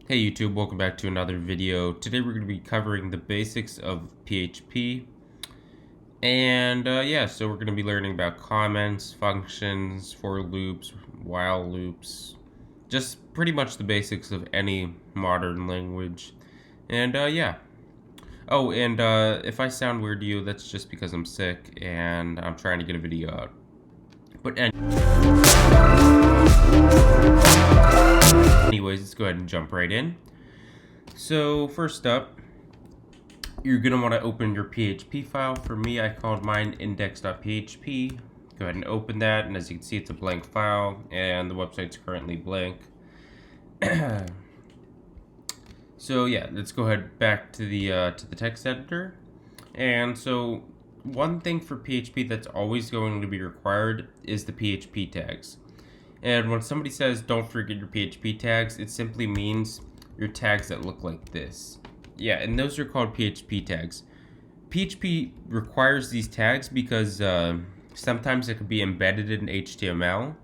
Hey YouTube, welcome back to another video. Today we're going to be covering the basics of PHP. And yeah, so we're going to be learning about comments, functions, for loops, while loops. Just pretty much the basics of any modern language. And yeah. Oh, and if I sound weird to you, that's just because I'm sick and I'm trying to get a video out. But anyways, let's go ahead and jump right in. So first up, you're going to want to open your PHP file. For me, I called mine index.php. Go ahead and open that, and as you can see, it's a blank file, and the website's currently blank. So yeah, let's go ahead back to the text editor. And so one thing for PHP that's always going to be required is the PHP tags. And when somebody says don't forget your PHP tags, it simply means your tags that look like this. Yeah, and those are called PHP tags. PHP requires these tags because sometimes it could be embedded in HTML,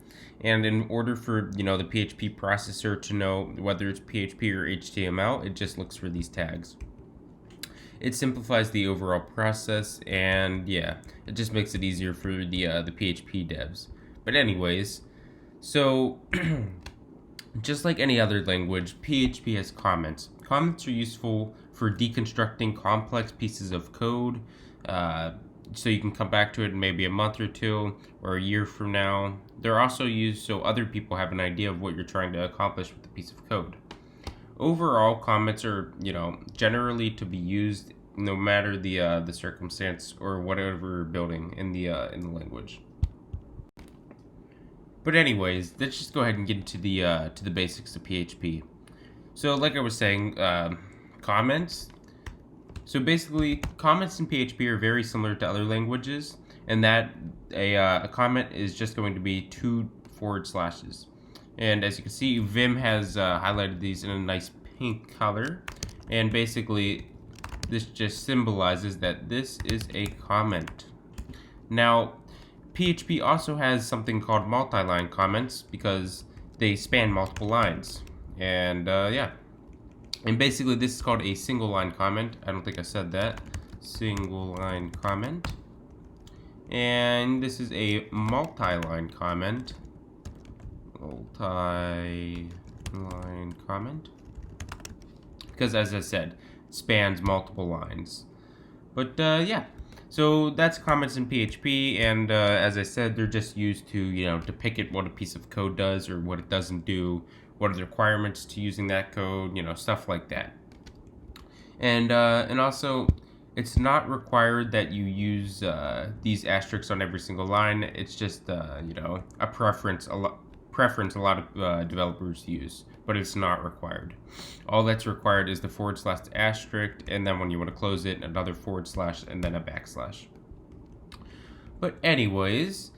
and in order for the PHP processor to know whether it's PHP or HTML, it just looks for these tags. It simplifies the overall process, and yeah, it just makes it easier for the PHP devs. But anyways, so just like any other language, PHP has comments. Comments are useful for deconstructing complex pieces of code, so you can come back to it in maybe a month or two or a year from now. They're also used so other people have an idea of what you're trying to accomplish with a piece of code. Overall, comments are, generally to be used no matter the circumstance or whatever you're building in the language. But anyways, let's just go ahead and get into the basics of PHP. So, like I was saying, comments. So basically, comments in PHP are very similar to other languages, and that a comment is just going to be 2 forward slashes. And as you can see, Vim has highlighted these in a nice pink color, and basically, this just symbolizes that this is a comment. Now, PHP also has something called multi-line comments because they span multiple lines. And yeah. And basically this is called a single line comment. I don't think I said that. Single line comment. And this is a multi-line comment. Multi-line comment. Because as I said, it spans multiple lines. But yeah. So that's comments in PHP, and as I said, they're just used to depict what a piece of code does or what it doesn't do, what are the requirements to using that code, stuff like that. And also, it's not required that you use these asterisks on every single line. It's just a preference. A lot of developers use, but it's not required. All that's required is the / asterisk, and then when you want to close it, another / and then a backslash. But anyways,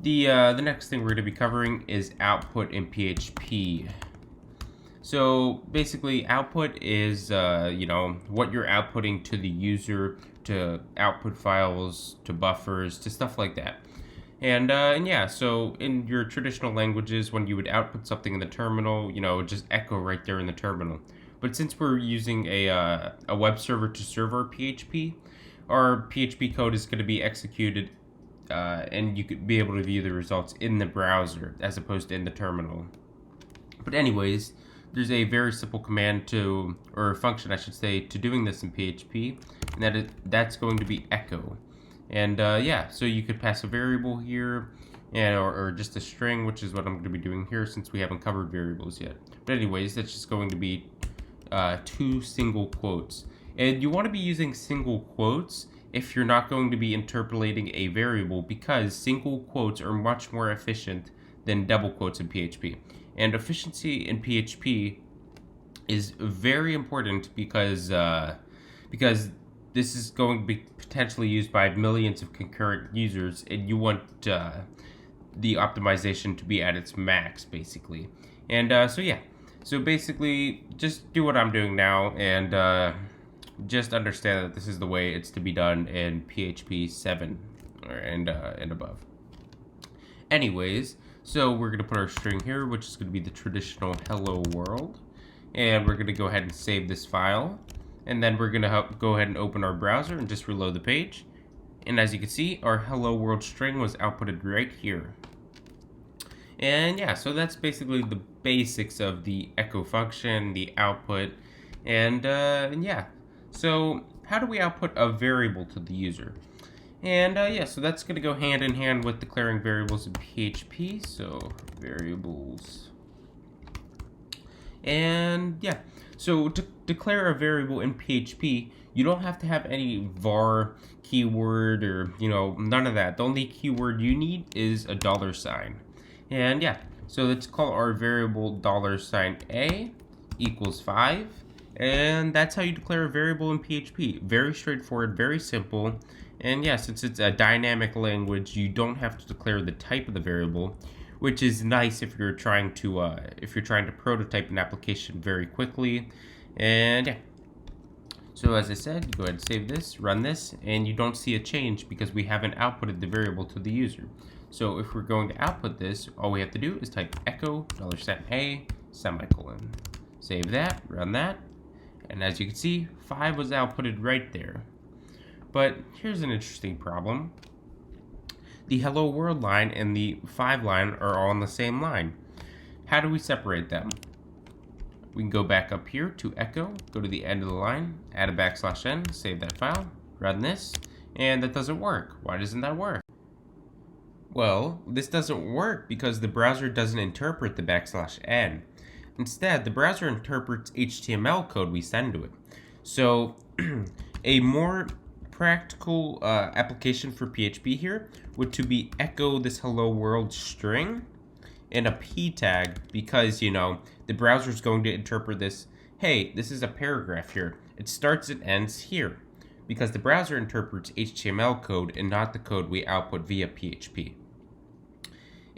the next thing we're going to be covering is output in PHP. So basically, output is what you're outputting to the user, to output files, to buffers, to stuff like that. And yeah, so in your traditional languages, when you would output something in the terminal, it would just echo right there in the terminal. But since we're using a web server to serve our PHP code is going to be executed, and you could be able to view the results in the browser as opposed to in the terminal. But anyways, there's a very simple command or function, I should say, to doing this in PHP, and that's going to be echo. And yeah, so you could pass a variable here, or just a string, which is what I'm going to be doing here since we haven't covered variables yet. But anyways, that's just going to be 2 single quotes. And you want to be using single quotes if you're not going to be interpolating a variable, because single quotes are much more efficient than double quotes in PHP. And efficiency in PHP is very important because this is going to be potentially used by millions of concurrent users, and you want the optimization to be at its max, basically. And so yeah, so basically, just do what I'm doing now, and just understand that this is the way it's to be done in PHP 7 and above. Anyways, so we're going to put our string here, which is going to be the traditional hello world. And we're going to go ahead and save this file. And then we're going to go ahead and open our browser and just reload the page. And as you can see, our hello world string was outputted right here. And yeah, so that's basically the basics of the echo function, the output, and yeah. So how do we output a variable to the user? And yeah, so that's going to go hand in hand with declaring variables in PHP. So variables. And yeah, so to declare a variable in PHP, you don't have to have any var keyword or, none of that. The only keyword you need is a $sign. And yeah, so let's call our variable $A equals 5. And that's how you declare a variable in PHP. Very straightforward, very simple. And yeah, since it's a dynamic language, you don't have to declare the type of the variable, which is nice if you're trying to prototype an application very quickly. And yeah. So as I said, you go ahead and save this, run this, and you don't see a change because we haven't outputted the variable to the user. So if we're going to output this, all we have to do is type echo $A semicolon. Save that, run that, and as you can see, 5 was outputted right there. But here's an interesting problem. The hello world line and the 5 line are all on the same line. How do we separate them? We can go back up here to echo, go to the end of the line, add a \n, save that file, run this, and that doesn't work. Why doesn't that work? Well, this doesn't work because the browser doesn't interpret the \n. Instead, the browser interprets HTML code we send to it. So, a more practical application for PHP here would to be echo this hello world string and a p tag because, the browser is going to interpret this, hey, this is a paragraph here. It starts and ends here because the browser interprets HTML code and not the code we output via PHP.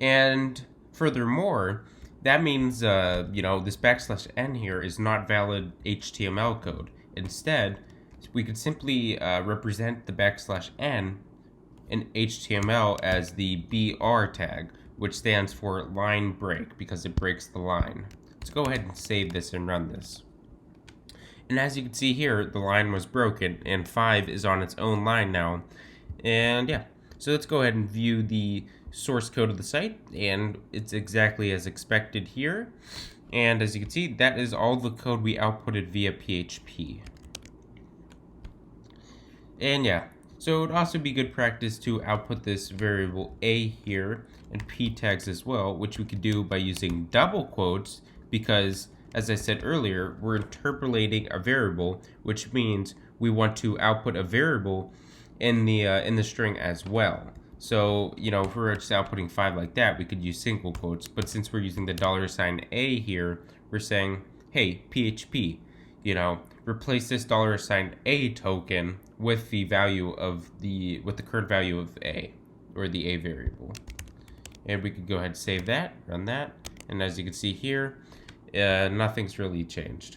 And furthermore, that means, this \n here is not valid HTML code. Instead, we could simply represent the \n in HTML as the BR tag, which stands for line break because it breaks the line. Let's go ahead and save this and run this. And as you can see here, the line was broken and 5 is on its own line now. And yeah, so let's go ahead and view the source code of the site, and it's exactly as expected here. And as you can see, that is all the code we outputted via PHP. And yeah, so it would also be good practice to output this variable a here and p tags as well, which we could do by using double quotes because, as I said earlier, we're interpolating a variable, which means we want to output a variable in the string as well. So, if we were just outputting 5 like that, we could use single quotes. But since we're using the $A here, we're saying, hey, PHP, replace this $A token with the value of with the current value of A, or the A variable. And we could go ahead and save that, run that, and as you can see here, nothing's really changed.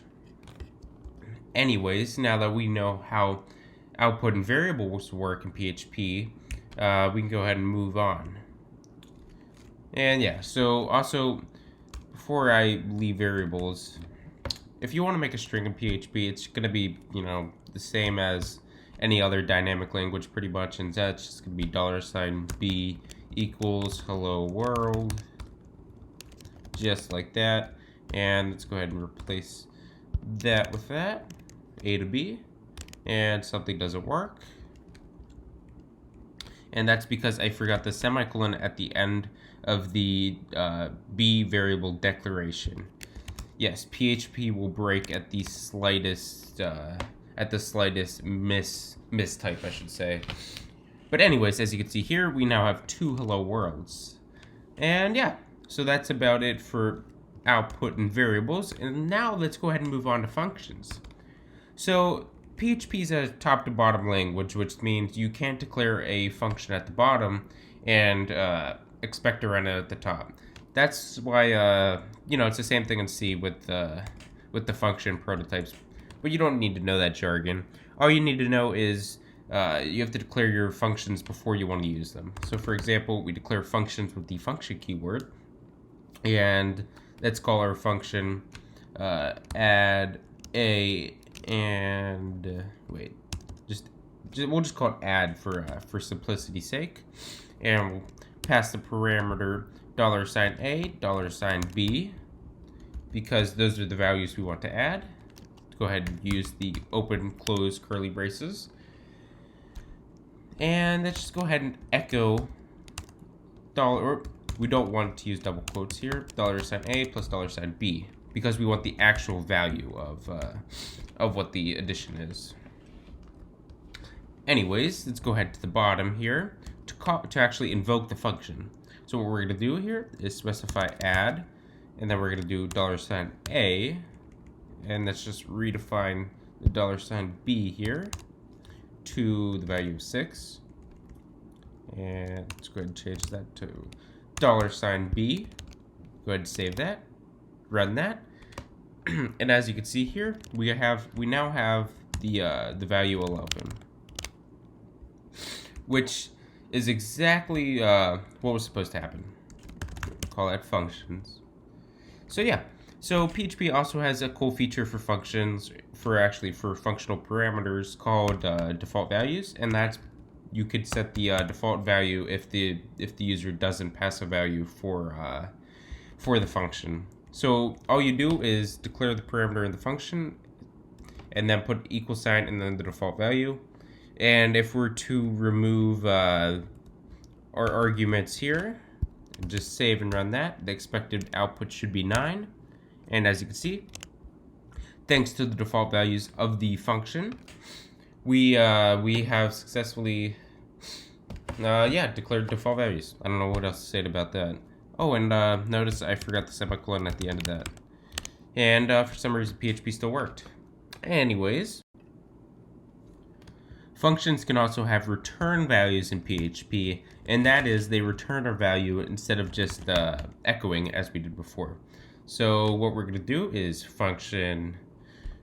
Anyways, now that we know how output and variables work in PHP, we can go ahead and move on. And yeah, so also, before I leave variables, if you want to make a string in PHP, it's going to be, the same as any other dynamic language pretty much, and that's just going to be $B equals hello world, just like that. And let's go ahead and replace that with that, A to B, and something doesn't work. And that's because I forgot the semicolon at the end of the B variable declaration. Yes, PHP will break at the slightest mistype, I should say. But anyways, as you can see here, we now have 2 hello worlds. And yeah, so that's about it for output and variables. And now let's go ahead and move on to functions. So PHP is a top to bottom language, which means you can't declare a function at the bottom and expect to run it at the top. That's why, it's the same thing in C with the function prototypes, but you don't need to know that jargon. All you need to know is you have to declare your functions before you want to use them. So for example, we declare functions with the function keyword, and let's call our function add a and wait, just we'll just call it add for simplicity's sake, and we'll pass the parameter $a, $b, because those are the values we want to add. Go ahead and use the open close curly braces, and let's just go ahead and echo we don't want to use double quotes here, $a plus $b, because we want the actual value of what the addition is. Anyways, let's go ahead to the bottom here to actually invoke the function. So what we're going to do here is specify add, and then we're going to do $a, and let's just redefine the $b here to the value of 6. And let's go ahead and change that to $b. Go ahead and save that, run that, and as you can see here, we now have the value 11, which is exactly what was supposed to happen. Call that functions. So yeah, so PHP also has a cool feature for functions, for functional parameters called default values, and that's you could set the default value if the user doesn't pass a value for the function. So all you do is declare the parameter in the function, and then put equal sign and then the default value. And if we're to remove our arguments here, just save and run that, the expected output should be 9. And as you can see, thanks to the default values of the function, we have successfully declared default values. I don't know what else to say about that. Oh, and notice I forgot the semicolon at the end of that. And for some reason, PHP still worked. Anyways, functions can also have return values in PHP, and that is they return a value instead of just echoing as we did before. So what we're going to do is function,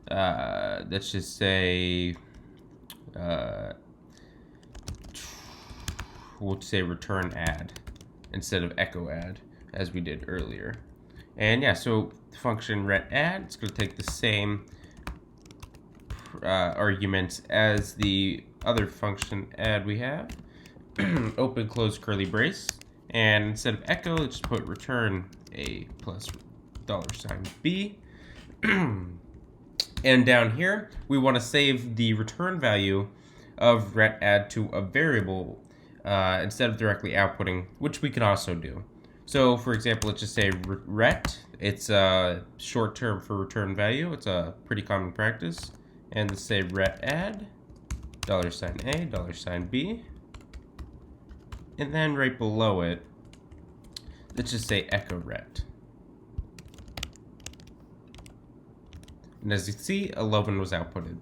let's just say, we'll say return add instead of echo add as we did earlier. And yeah, so the function ret add, it's going to take the same arguments as the other function add we have, open close curly brace, and instead of echo, let's just put return a plus $b. And down here, we want to save the return value of ret add to a variable instead of directly outputting, which we can also do. So for example, let's just say ret, it's a short term for return value. It's a pretty common practice. And let's say ret add, $a, $b. And then right below it, let's just say echo ret. And as you see, 11 was outputted.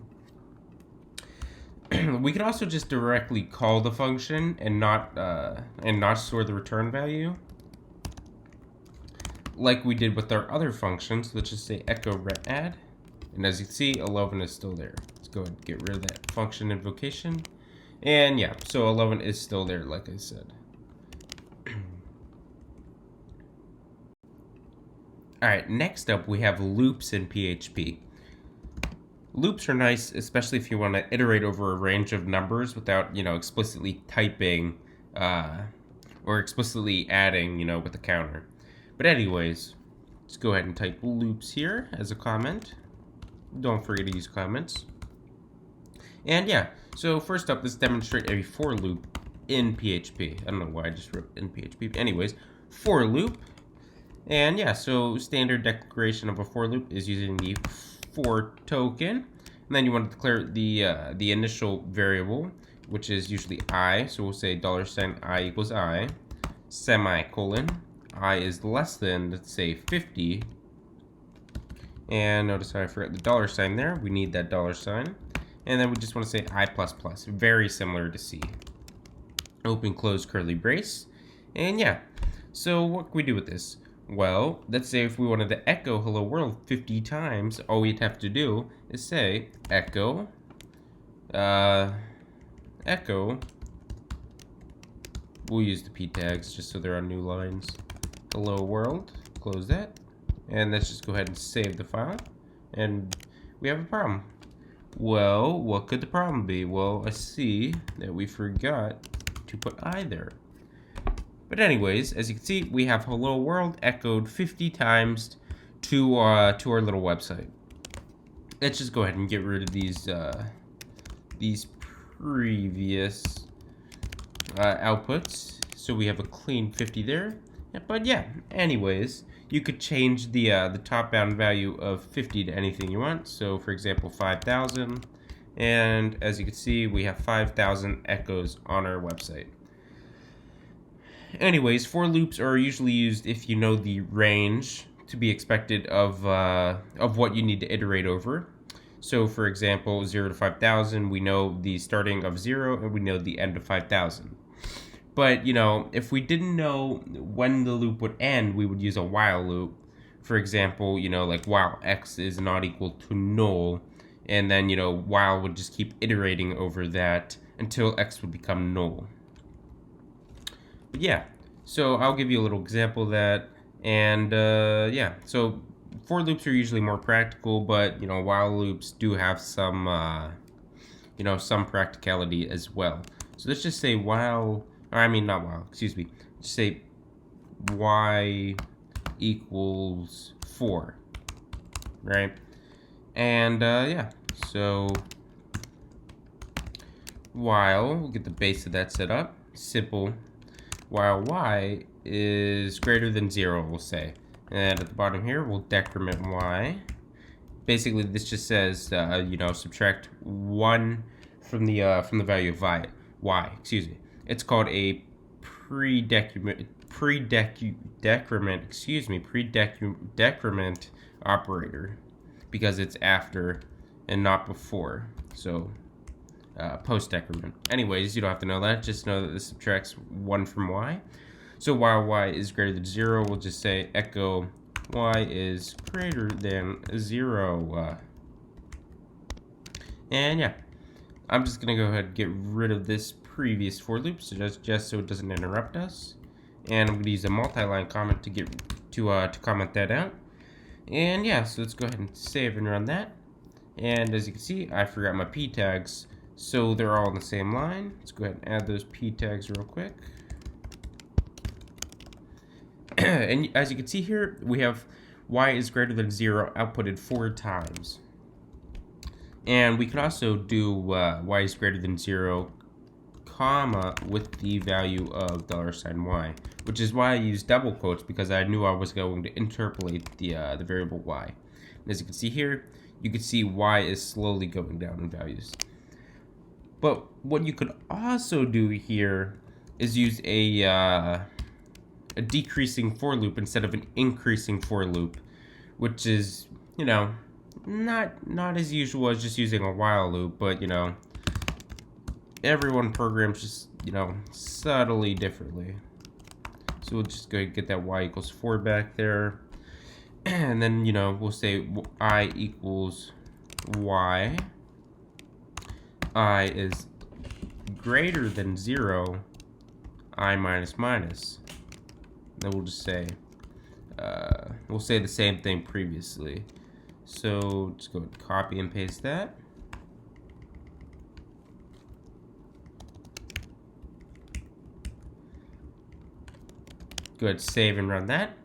We could also just directly call the function and not store the return value, like we did with our other functions. Let's just say echo ret add, and as you can see, 11 is still there. Let's go ahead and get rid of that function invocation, and yeah, so 11 is still there, like I said. All right, next up we have loops in PHP. Loops are nice, especially if you want to iterate over a range of numbers without, explicitly typing or explicitly adding, with a counter. But anyways, let's go ahead and type loops here as a comment. Don't forget to use comments. And yeah, so first up, let's demonstrate a for loop in PHP. I don't know why I just wrote in PHP. But anyways, for loop. And yeah, so standard declaration of a for loop is using the for token, and then you want to declare the initial variable, which is usually I. So we'll say $i equals I, semicolon, I is less than, let's say, 50. And notice how I forgot the $sign there. We need that $sign. And then we just want to say I++, very similar to C. Open close curly brace. And yeah, so what can we do with this? Well, let's say if we wanted to echo hello world 50 times, all we'd have to do is say echo, we'll use the P tags just so there are new lines, hello world, close that, And let's just go ahead and save the file. And we have a problem. Well, what could the problem be? Well, I see that we forgot to put I there. But anyways, as you can see, we have hello world echoed 50 times to our little website. Let's just go ahead and get rid of these previous outputs, so we have a clean 50 there. But yeah, anyways, you could change the top bound value of 50 to anything you want. So for example, 5,000, and as you can see, we have 5,000 echoes on our website. Anyways, for loops are usually used if you know the range to be expected of what you need to iterate over. So for example, 0 to 5,000, we know the starting of 0 and we know the end of 5,000. But, you know, if we didn't know when the loop would end, we would use a while loop. For example, you know, like while x is not equal to null, and then, you know, while would just keep iterating over that until x would become null. But yeah, so I'll give you a little example of that. And yeah, so for loops are usually more practical, but, you know, while loops do have some, you know, some practicality as well. So let's just say while... I mean, not while, excuse me. Just say y equals 4, right? And yeah, so while, we'll get the base of that set up, simple, while y is greater than 0, we'll say. And at the bottom here, we'll decrement y. Basically, this just says, you know, subtract 1 from the value of y, excuse me. It's called a pre-decrement operator because it's after and not before. So post-decrement. Anyways, you don't have to know that. Just know that this subtracts 1 from y. So while y is greater than 0, we'll just say echo y is greater than 0. And yeah, I'm just going to go ahead and get rid of this previous for loop, so just so it doesn't interrupt us. And I'm going to use a multi-line comment to get to comment that out. And yeah, so let's go ahead and save and run that. And as you can see, I forgot my p tags, so they're all on the same line. Let's go ahead and add those p tags real quick. And as you can see here, we have y is greater than 0 outputted 4 times. And we can also do y is greater than 0, comma, with the value of $y, which is why I use double quotes, because I knew I was going to interpolate the variable y. And as you can see here, you can see y is slowly going down in values. But what you could also do here is use a decreasing for loop instead of an increasing for loop, which is, you know, not as usual as just using a while loop, but, you know, everyone programs just, you know, subtly differently. So we'll just go ahead and get that y equals 4 back there. And then, you know, we'll say I equals y. I is greater than 0, I minus minus. Then we'll just say, we'll say the same thing previously. So just go ahead and copy and paste that. Go ahead, save and run that.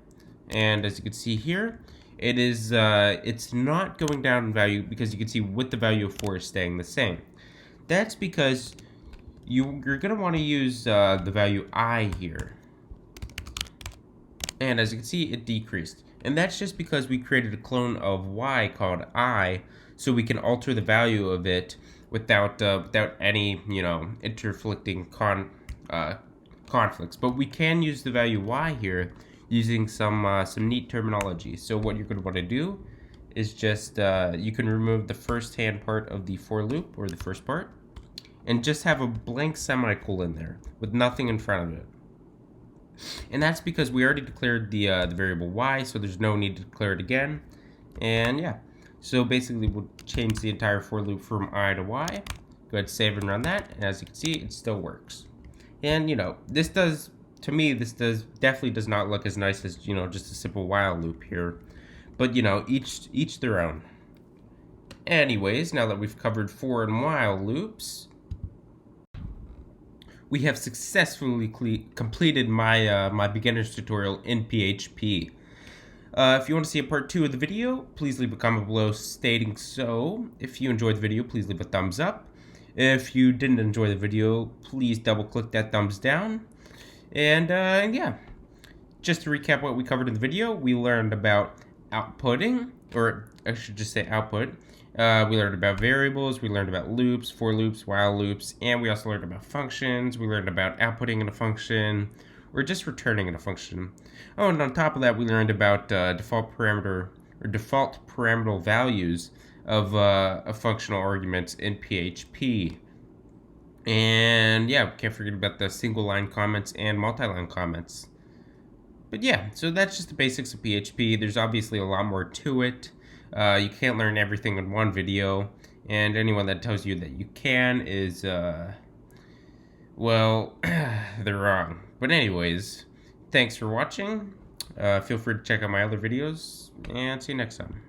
And as you can see here, it is it's not going down in value because you can see with the value of 4 is staying the same. That's because you're going to want to use the value I here. And as you can see, it decreased. And that's just because we created a clone of y called I, so we can alter the value of it without any, you know, interflicting conflicts. But we can use the value y here using some neat terminology. So what you're going to want to do is just you can remove the first hand part of the for loop, or the first part, and just have a blank semicolon there with nothing in front of it. And that's because we already declared the variable y, so there's no need to declare it again. And yeah, so basically we'll change the entire for loop from I to y. Go ahead, save and run that, and as you can see, it still works. And you know, this does, to me, this definitely does not look as nice as, you know, just a simple while loop here. But, you know, each their own. Anyways, now that we've covered for and while loops, we have successfully completed my my beginner's tutorial in PHP. If you want to see a part 2 of the video, please leave a comment below stating so. If you enjoyed the video, please leave a thumbs up. If you didn't enjoy the video, please double click that thumbs down. And yeah, just to recap what we covered in the video, we learned about outputting, or I should just say output. We learned about variables, we learned about loops, for loops, while loops, and we also learned about functions. We learned about outputting in a function, or just returning in a function. Oh, and on top of that, we learned about default parameter values of functional arguments in PHP. And yeah, can't forget about the single line comments and multi-line comments. But yeah, so that's just the basics of PHP. There's obviously a lot more to it. You can't learn everything in one video, and anyone that tells you that you can is, well, they're wrong. But anyways, thanks for watching. Feel free to check out my other videos, and see you next time.